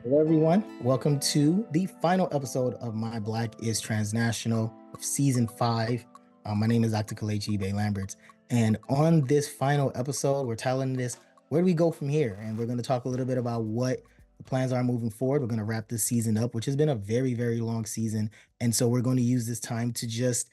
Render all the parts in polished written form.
Hello, everyone. Welcome to the final episode of My Black is Transnational of Season 5. My name is Dr. Kalechi Ibe-Lamberts. And on this final episode, we're titling this, Where Do We Go From Here? And we're going to talk a little bit about what the plans are moving forward. We're going to wrap this season up, which has been a very, very long season. And so we're going to use this time to just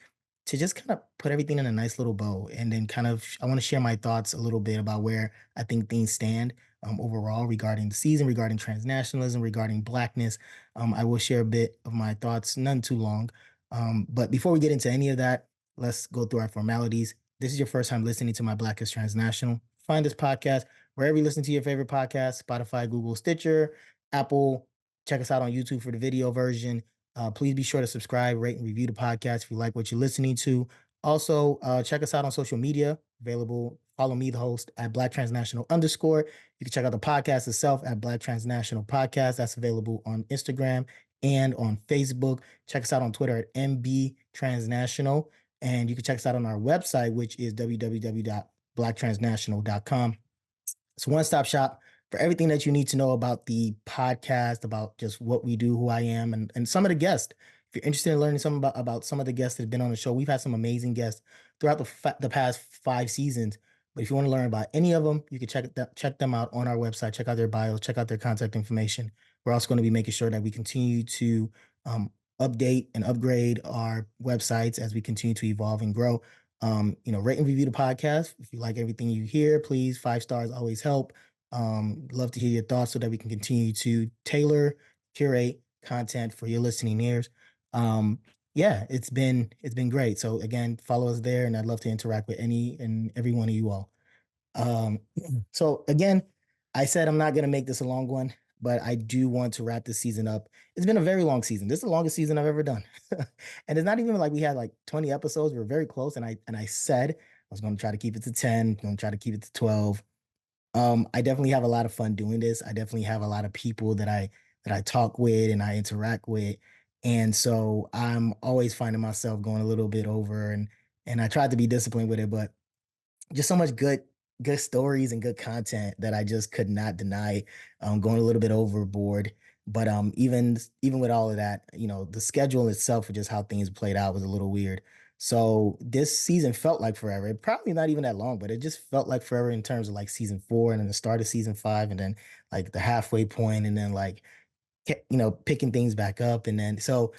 kind of put everything in a nice little bow. And then I want to share my thoughts a little bit about where I think things stand overall regarding the season, regarding transnationalism, regarding blackness. I will share a bit of my thoughts, none too long. But before we get into any of that, let's go through our formalities. This is your first time listening to My Black is Transnational. Find this podcast wherever you listen to your favorite podcast: Spotify, Google, Stitcher, Apple. Check us out on YouTube for the video version. Please be sure to subscribe, rate, and review the podcast if you like what you're listening to. Also, check us out on social media. Available. Follow me, the host, at Black Transnational _. You can check out the podcast itself at Black Transnational Podcast. That's available on Instagram and on Facebook. Check us out on Twitter at MB Transnational. And you can check us out on our website, which is www.blacktransnational.com. It's a one-stop shop for everything that you need to know about the podcast, about just what we do, who I am, and some of the guests. If you're interested in learning something about some of the guests that have been on the show, we've had some amazing guests throughout the past 5 seasons. But if you want to learn about any of them, you can check them out on our website, check out their bios, check out their contact information. We're also going to be making sure that we continue to update and upgrade our websites as we continue to evolve and grow. Rate and review the podcast. If you like everything you hear, please, 5 stars always help. Love to hear your thoughts so that we can continue to tailor, curate content for your listening ears. Yeah, it's been great. So again, follow us there, and I'd love to interact with any and every one of you all. Um, so again, I said I'm not gonna make this a long one, but I do want to wrap this season up. It's been a very long season. This is the longest season I've ever done. And it's not even like we had like 20 episodes. We are very close. And I said I was gonna try to keep it to 10, gonna try to keep it to 12. I definitely have a lot of fun doing this. I definitely have a lot of people that I talk with and I interact with. And so I'm always finding myself going a little bit over, and I tried to be disciplined with it, but just so much good stories and good content that I just could not deny. Going a little bit overboard, but even with all of that, the schedule itself for just how things played out was a little weird. So this season felt like forever. It probably not even that long, but it just felt like forever in terms of like season 4 and then the start of season 5 and then like the halfway point and then like picking things back up. And then so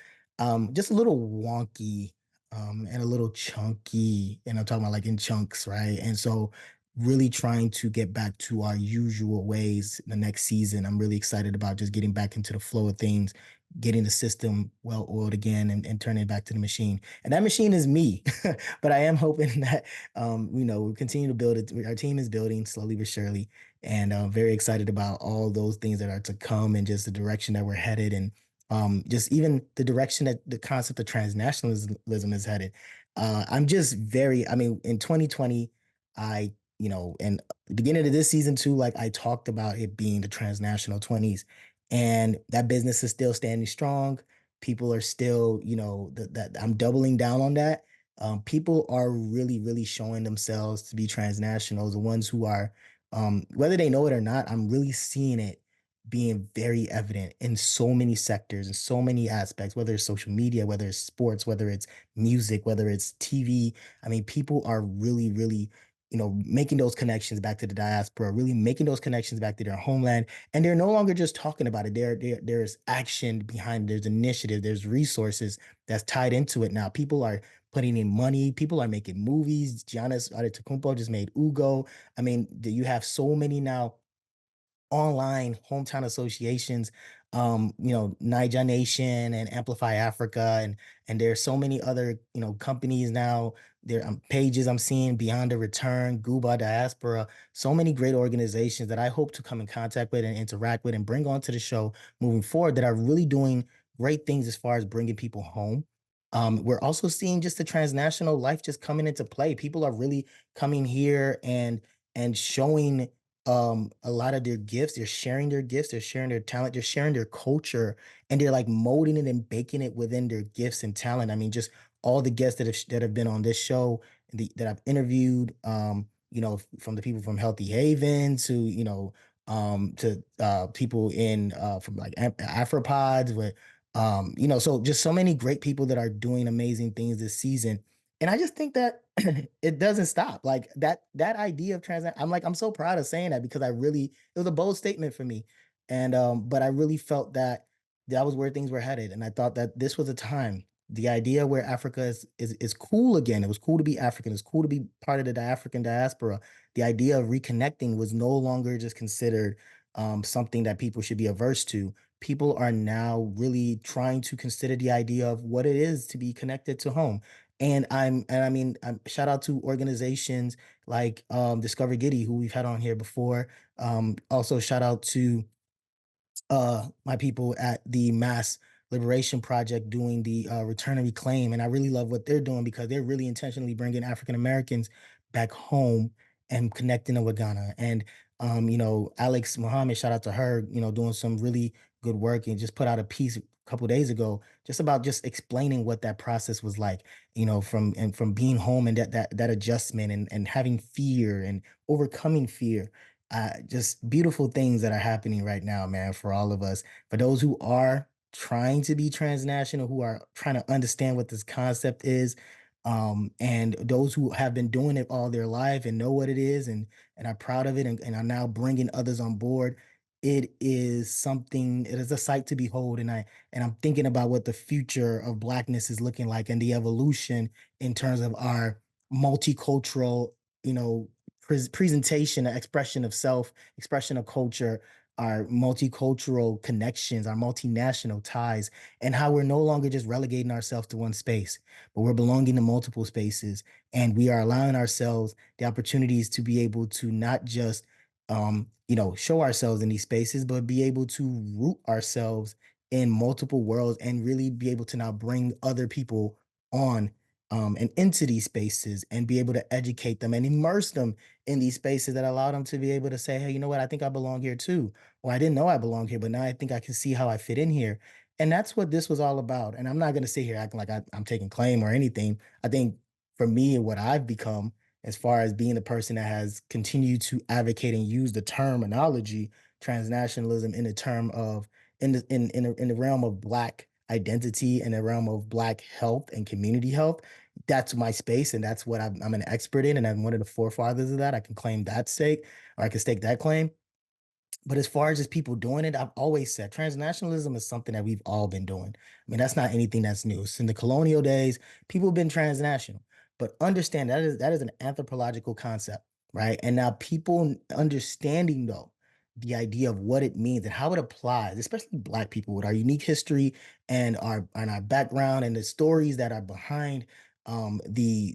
just a little wonky and a little chunky. And I'm talking about like in chunks, right? And so really trying to get back to our usual ways the next season. I'm really excited about just getting back into the flow of things, getting the system well oiled again and turning it back to the machine. And that machine is me. But I am hoping that we continue to build it. Our team is building slowly but surely, and I'm very excited about all those things that are to come and just the direction that we're headed, and just even the direction that the concept of transnationalism is headed. I'm just very, I mean, in 2020, and beginning of this season too, like I talked about it being the transnational 20s, and that business is still standing strong. People are still, that I'm doubling down on that. People are really, really showing themselves to be transnationals, the ones who are whether they know it or not. I'm really seeing it being very evident in so many sectors and so many aspects, whether it's social media, whether it's sports, whether it's music, whether it's TV. I mean, people are really, really, making those connections back to the diaspora, really making those connections back to their homeland. And they're no longer just talking about it. There's action behind it. There's initiative, there's resources that's tied into it now. People are putting in money. People are making movies. Giannis Antetokounmpo just made Ugo. I mean, you have so many now online hometown associations, Niger Nation and Amplify Africa, and there's so many other companies now. There pages I'm seeing, Beyond the Return, Guba Diaspora, so many great organizations that I hope to come in contact with and interact with and bring onto the show moving forward that are really doing great things as far as bringing people home. We're also seeing just the transnational life just coming into play. People are really coming here and showing a lot of their gifts. They're sharing their gifts, they're sharing their talent, they're sharing their culture, and they're like molding it and baking it within their gifts and talent. I mean, just all the guests that have been on this show, that I've interviewed, from the people from Healthy Haven to to people in from like Afropods with so just so many great people that are doing amazing things this season. And I just think that it doesn't stop. Like that idea of I'm so proud of saying that because it was a bold statement for me. And but I really felt that that was where things were headed. And I thought that this was a time, the idea where Africa is cool again. It was cool to be African. It's cool to be part of the African diaspora. The idea of reconnecting was no longer just considered something that people should be averse to. People are now really trying to consider the idea of what it is to be connected to home. Shout out to organizations like Discover Giddy, who we've had on here before. Also, shout out to my people at the Mass Liberation Project doing the return and reclaim. And I really love what they're doing because they're really intentionally bringing African Americans back home and connecting them with Ghana. And Alex Muhammad, shout out to her, doing some really good work and just put out a piece a couple days ago just about just explaining what that process was like, from being home and that adjustment and having fear and overcoming fear. Just beautiful things that are happening right now, man, for all of us. For those who are trying to be transnational, who are trying to understand what this concept is, and those who have been doing it all their life and know what it is and are proud of it and are now bringing others on board. It is a sight to behold. And I'm thinking about what the future of Blackness is looking like and the evolution in terms of our multicultural, you know, presentation, expression of self, expression of culture, our multicultural connections, our multinational ties, and how we're no longer just relegating ourselves to one space, but we're belonging to multiple spaces. And we are allowing ourselves the opportunities to be able to not just, show ourselves in these spaces, but be able to root ourselves in multiple worlds and really be able to now bring other people on and into these spaces and be able to educate them and immerse them in these spaces that allow them to be able to say, hey, you know what? I think I belong here too. Or I didn't know I belong here, but now I think I can see how I fit in here. And that's what this was all about. And I'm not going to sit here acting like I'm taking claim or anything. I think for me, what I've become, as far as being the person that has continued to advocate and use the terminology transnationalism in the term of in the realm of Black identity and the realm of Black health and community health, that's my space and that's what I'm an expert in, and I'm one of the forefathers of that. I can claim that stake, or I can stake that claim. But as far as just people doing it, I've always said transnationalism is something that we've all been doing. I mean, that's not anything that's new. Since the colonial days, people have been transnational. But understand that is an anthropological concept, right? And now people understanding though the idea of what it means and how it applies, especially Black people with our unique history and our background and the stories that are behind the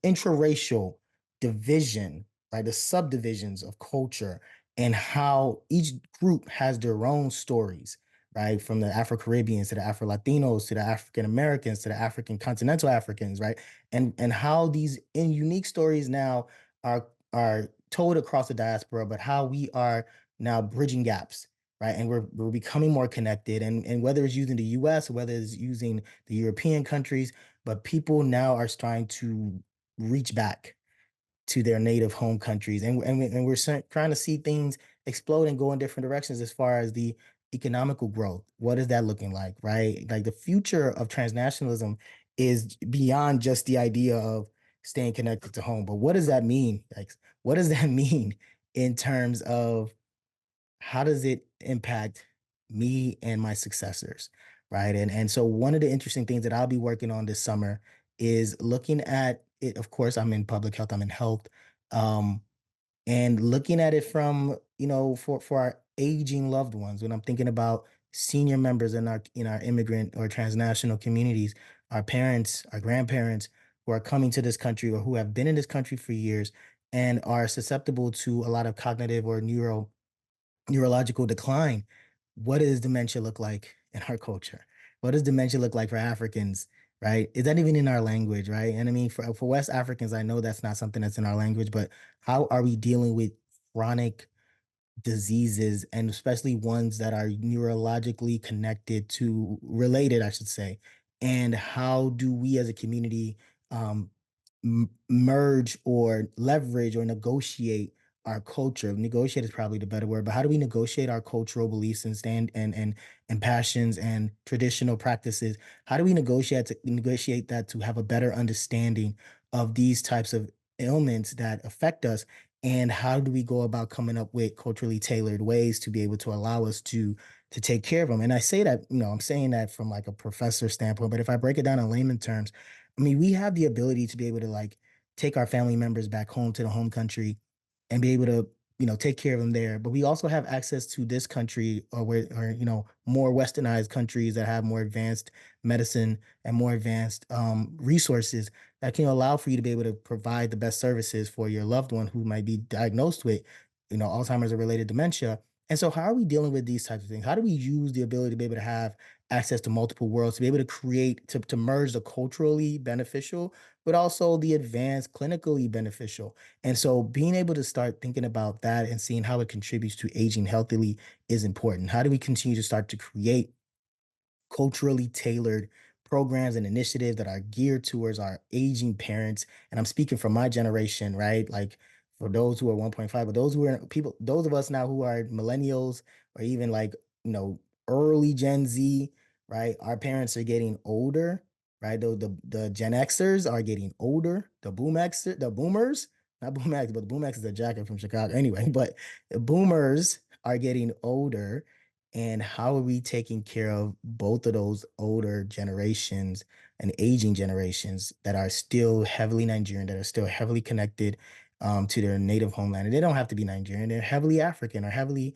intraracial division, right? The subdivisions of culture and how each group has their own stories, right? From the Afro Caribbeans to the Afro Latinos to the African Americans to the African continental Africans, right? And how these in unique stories now are told across the diaspora, but how we are now bridging gaps. Right. And we're becoming more connected. And whether it's using the US or whether it's using the European countries, but people now are trying to reach back to their native home countries. And we're trying to see things explode and go in different directions as far as the economical growth. What is that looking like, right? Like the future of transnationalism is beyond just the idea of staying connected to home. But what does that mean? Like, what does that mean in terms of how does it impact me and my successors, right? And so one of the interesting things that I'll be working on this summer is looking at it. Of course, I'm in public health, I'm in health, um, and looking at it from, for our aging loved ones. When I'm thinking about senior members in our immigrant or transnational communities, our parents, our grandparents who are coming to this country or who have been in this country for years and are susceptible to a lot of cognitive or neurological decline. What does dementia look like in our culture? What does dementia look like for Africans, right? Is that even in our language, right? And I mean, for West Africans, I know that's not something that's in our language, but how are we dealing with chronic diseases and especially ones that are neurologically connected to related, I should say? And how do we as a community um, merge or leverage or negotiate our culture. Negotiate is probably the better word, but how do we negotiate our cultural beliefs and stand and passions and traditional practices? How do we negotiate that to have a better understanding of these types of ailments that affect us? And how do we go about coming up with culturally tailored ways to be able to allow us to take care of them? And I say that, I'm saying that from like a professor standpoint, but if I break it down in layman terms, I mean, we have the ability to be able to like take our family members back home to the home country and be able to, take care of them there. But we also have access to this country or more westernized countries that have more advanced medicine and more advanced resources that can allow for you to be able to provide the best services for your loved one who might be diagnosed with, Alzheimer's or related dementia. And so, how are we dealing with these types of things? How do we use the ability to be able to have access to multiple worlds, to be able to create, to merge the culturally beneficial, but also the advanced clinically beneficial? And so, being able to start thinking about that and seeing how it contributes to aging healthily is important. How do we continue to start to create culturally tailored programs and initiatives that are geared towards our aging parents? And I'm speaking from my generation, right? Like for those who are 1.5, but those who are people, those of us now who are millennials or even like, you know, early Gen Z, right? Our parents are getting older, right? The Gen Xers are getting older. The boomers, not Boom X, but the Boom X is a jacket from Chicago anyway, but the boomers are getting older. And how are we taking care of both of those older generations and aging generations that are still heavily Nigerian, that are still heavily connected to their native homeland? And they don't have to be Nigerian, they're heavily African or heavily,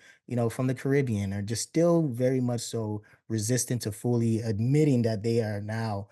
from the Caribbean, or just still very much so resistant to fully admitting that they are now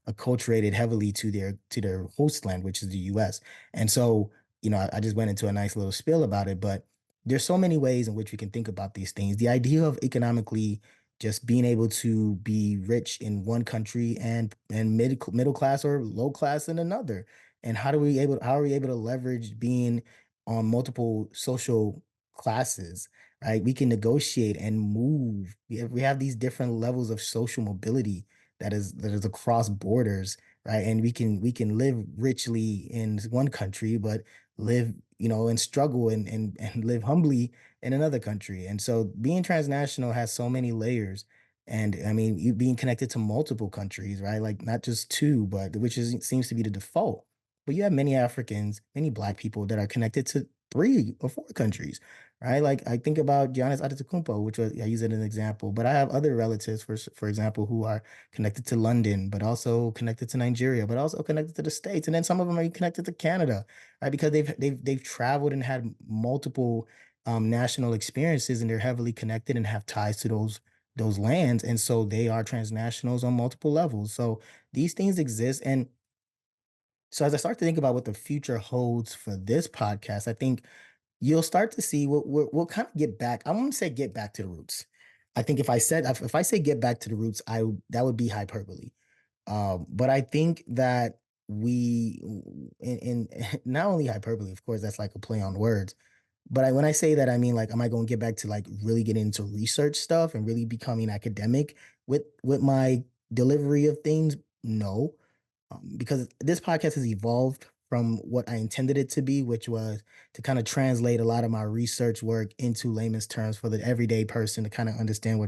acculturated heavily to their host land, which is the US. And so, I just went into a nice little spiel about it, but there's so many ways in which we can think about these things. The idea of economically just being able to be rich in one country and middle class or low class in another. And how are we able to leverage being on multiple social classes, right? We can negotiate and move. We have these different levels of social mobility that is across borders, right? And we can live richly in one country, but live, and struggle and live humbly in another country. And so being transnational has so many layers. And I mean, you being connected to multiple countries, right? Like not just two, but which is seems to be the default. But you have many Africans, many Black people that are connected to 3 or 4 countries, right? Like I think about Giannis Antetokounmpo, which I use it as an example. But I have other relatives, for example, who are connected to London, but also connected to Nigeria, but also connected to the States, and then some of them are connected to Canada, right? Because they've traveled and had multiple national experiences, and they're heavily connected and have ties to those lands, and so they are transnationals on multiple levels. So these things exist, and so as I start to think about what the future holds for this podcast, I think you'll start to see we'll kind of get back. I won't say get back to the roots. I think if I say get back to the roots, that would be hyperbole. But I think that we in not only hyperbole, of course, that's like a play on words. But when I say that, I mean like, am I going to get back to like really getting into research stuff and really becoming academic with my delivery of things? No, because this podcast has evolved from what I intended it to be, which was to kind of translate a lot of my research work into layman's terms for the everyday person to kind of understand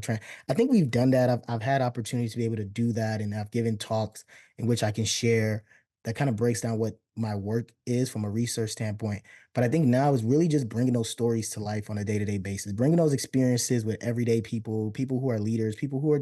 I think we've done that. I've had opportunities to be able to do that, and I've given talks in which I can share that kind of breaks down what my work is from a research standpoint. But I think now is really just bringing those stories to life on a day-to-day basis, bringing those experiences with everyday people, people who are leaders, people who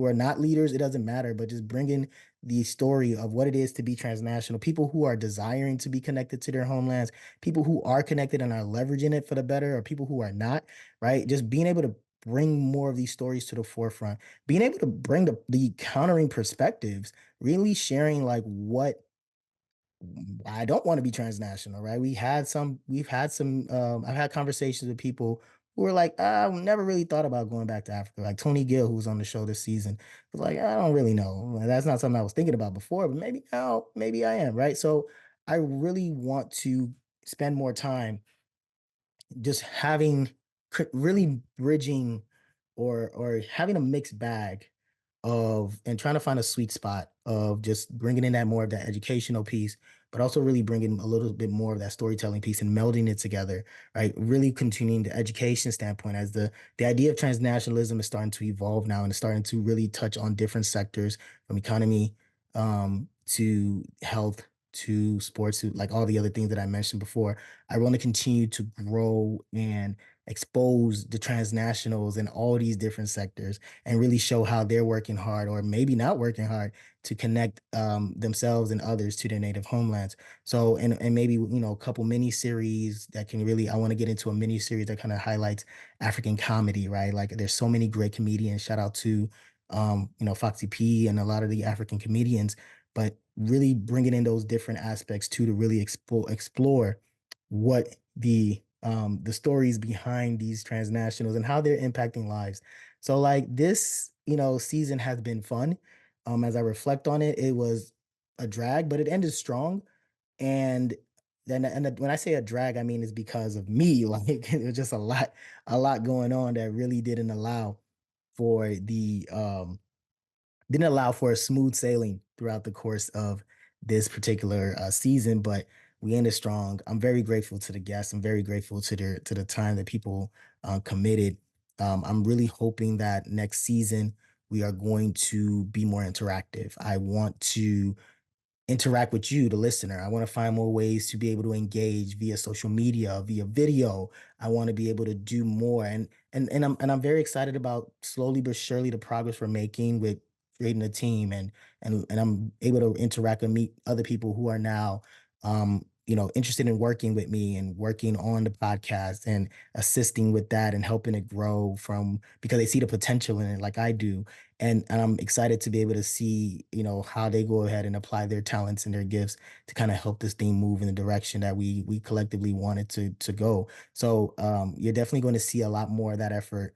are not leaders. It doesn't matter, but just bringing the story of what it is to be transnational, people who are desiring to be connected to their homelands, people who are connected and are leveraging it for the better, or people who are not, right? Just being able to bring more of these stories to the forefront, being able to bring the countering perspectives, really sharing like what I don't want to be transnational, right? We've had some, I've had conversations with people who were like, I've never really thought about going back to Africa. Like Tony Gill, who was on the show this season, was like, I don't really know. That's not something I was thinking about before, but maybe now, maybe I am, right? So I really want to spend more time just really bridging or having a mixed bag of and trying to find a sweet spot of just bringing in that more of that educational piece, but also really bringing a little bit more of that storytelling piece and melding it together, right? Really continuing the education standpoint as the idea of transnationalism is starting to evolve now and it's starting to really touch on different sectors from economy to health to sports to like all the other things that I mentioned before. I want to continue to grow and expose the transnationals in all these different sectors and really show how they're working hard or maybe not working hard to connect themselves and others to their native homelands. So, and maybe, a couple mini series that can really, I want to get into a mini series that kind of highlights African comedy, right? Like there's so many great comedians. Shout out to, Foxy P and a lot of the African comedians, but really bringing in those different aspects too to really explore what the stories behind these transnationals and how they're impacting lives. So like this, season has been fun. As I reflect on it, it was a drag, but it ended strong. And when I say a drag, I mean it's because of me. Like it was just a lot going on that really for the didn't allow for a smooth sailing throughout the course of this particular season, but we ended strong. I'm very grateful to the guests. I'm very grateful to the time that people committed. I'm really hoping that next season we are going to be more interactive. I want to interact with you, the listener. I want to find more ways to be able to engage via social media, via video. I want to be able to do more, and I'm very excited about slowly but surely the progress we're making with creating a team, and I'm able to interact and meet other people who are now, interested in working with me and working on the podcast and assisting with that and helping it grow from because they see the potential in it, like I do, and I'm excited to be able to see how they go ahead and apply their talents and their gifts to kind of help this thing move in the direction that we collectively wanted to go. So you're definitely going to see a lot more of that effort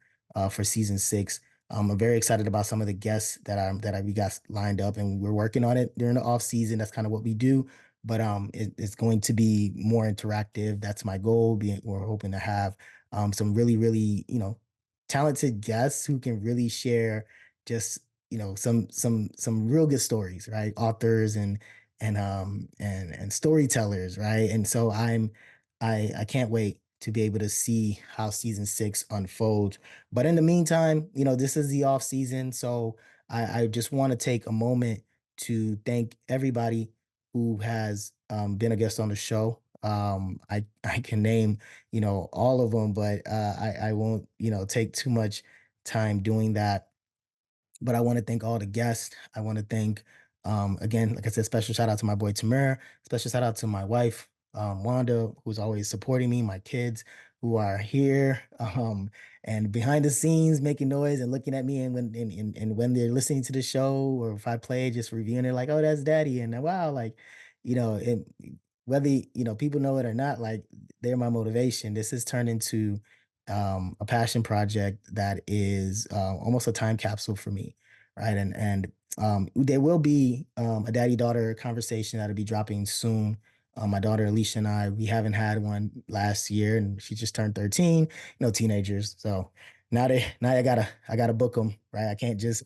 for season 6. I'm very excited about some of the guests we got lined up, and we're working on it during the off season. That's kind of what we do, but it's going to be more interactive. That's my goal. We're hoping to have some really, really talented guests who can really share just some real good stories, right? Authors and storytellers, right? And so I can't wait to be able to see how season 6 unfolds. But in the meantime, this is the off season, so I just want to take a moment to thank everybody who has been a guest on the show. I can name all of them, but I won't take too much time doing that, but I want to thank all the guests. I want to thank, again, like I said, special shout out to my boy Tamir. Special shout out to my wife, Wanda, who's always supporting me, my kids who are here and behind the scenes making noise and looking at me. And when they're listening to the show or if I play, just reviewing it like, oh, that's daddy. And wow, like, it, whether, people know it or not, like they're my motivation. This has turned into a passion project that is almost a time capsule for me, right? And there will be a daddy daughter conversation that'll be dropping soon. My daughter Alicia and I, we haven't had one last year, and she just turned 13. Teenagers. So now I gotta book them, right? I can't just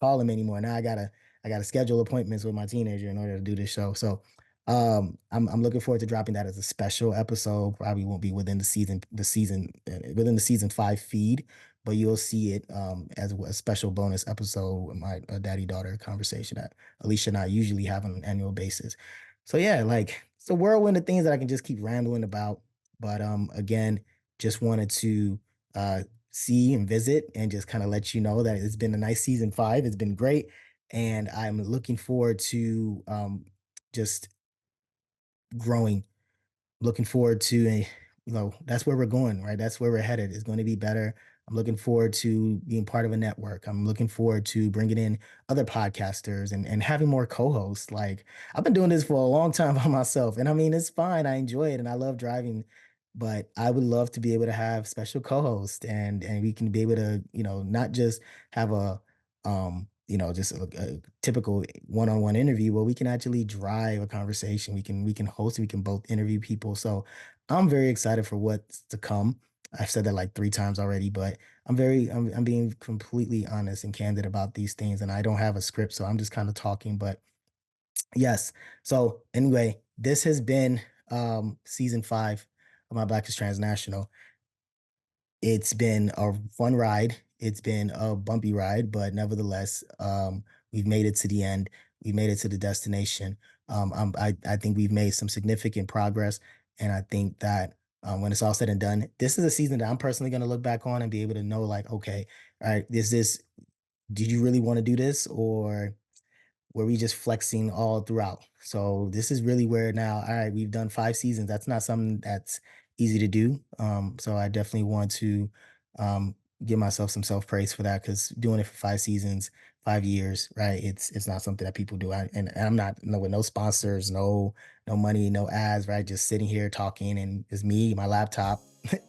call them anymore. Now I gotta schedule appointments with my teenager in order to do this show. So I'm looking forward to dropping that as a special episode. Probably won't be within the season 5 feed, but you'll see it as a special bonus episode with my daddy daughter conversation that Alicia and I usually have on an annual basis. So yeah, like it's a whirlwind of things that I can just keep rambling about. But again, just wanted to see and visit and just kind of let you know that it's been a nice season 5. It's been great, and I'm looking forward to just growing, looking forward to that's where we're going, right? That's where we're headed. It's going to be better. I'm looking forward to being part of a network. I'm looking forward to bringing in other podcasters and having more co-hosts. Like I've been doing this for a long time by myself, and I mean it's fine. I enjoy it and I love driving, but I would love to be able to have special co-hosts and we can be able to not just have just a typical one-on-one interview where we can actually drive a conversation. We can host, we can both interview people. So I'm very excited for what's to come. I've said that like 3 times already, but I'm being completely honest and candid about these things, and I don't have a script, so I'm just kind of talking. But yes. So anyway, This has been season 5 of My Black is Transnational. It's been a fun ride. It's been a bumpy ride, but nevertheless, we've made it to the end. We made it to the destination. I think we've made some significant progress, and I think that when it's all said and done, this is a season that I'm personally going to look back on and be able to know, like, okay, all right, this. Did you really want to do this, or were we just flexing all throughout? So this is really where now, all right, we've done 5 seasons. That's not something that's easy to do. So I definitely want to um, give myself some self praise for that, because doing it for 5 seasons, 5 years, right? It's not something that people do. And I'm not no with no sponsors, no money, no ads, right? Just sitting here talking, and it's me, my laptop,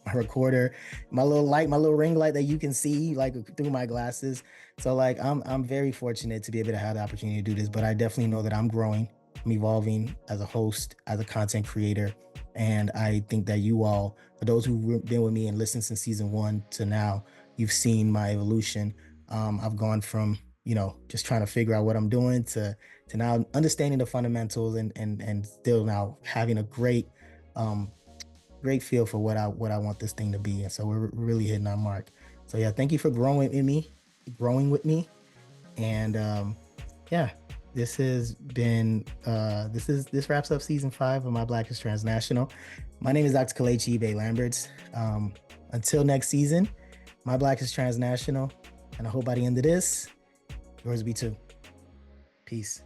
my recorder, my little light, my little ring light that you can see like through my glasses. So like I'm very fortunate to be able to have the opportunity to do this, but I definitely know that I'm growing, I'm evolving as a host, as a content creator. And I think that you all, for those who've been with me and listened since season 1 to now, you've seen my evolution. I've gone from, just trying to figure out what I'm doing to now understanding the fundamentals, and still now having a um great feel for what I want this thing to be. And so we're really hitting our mark. So yeah, thank you for growing with me. And yeah, this has been this wraps up season 5 of My Black is Transnational. My name is Dr. Kalechi Ibe-Lamberts. Until next season, My Black is Transnational. And I hope by the end of this, yours be too. Peace.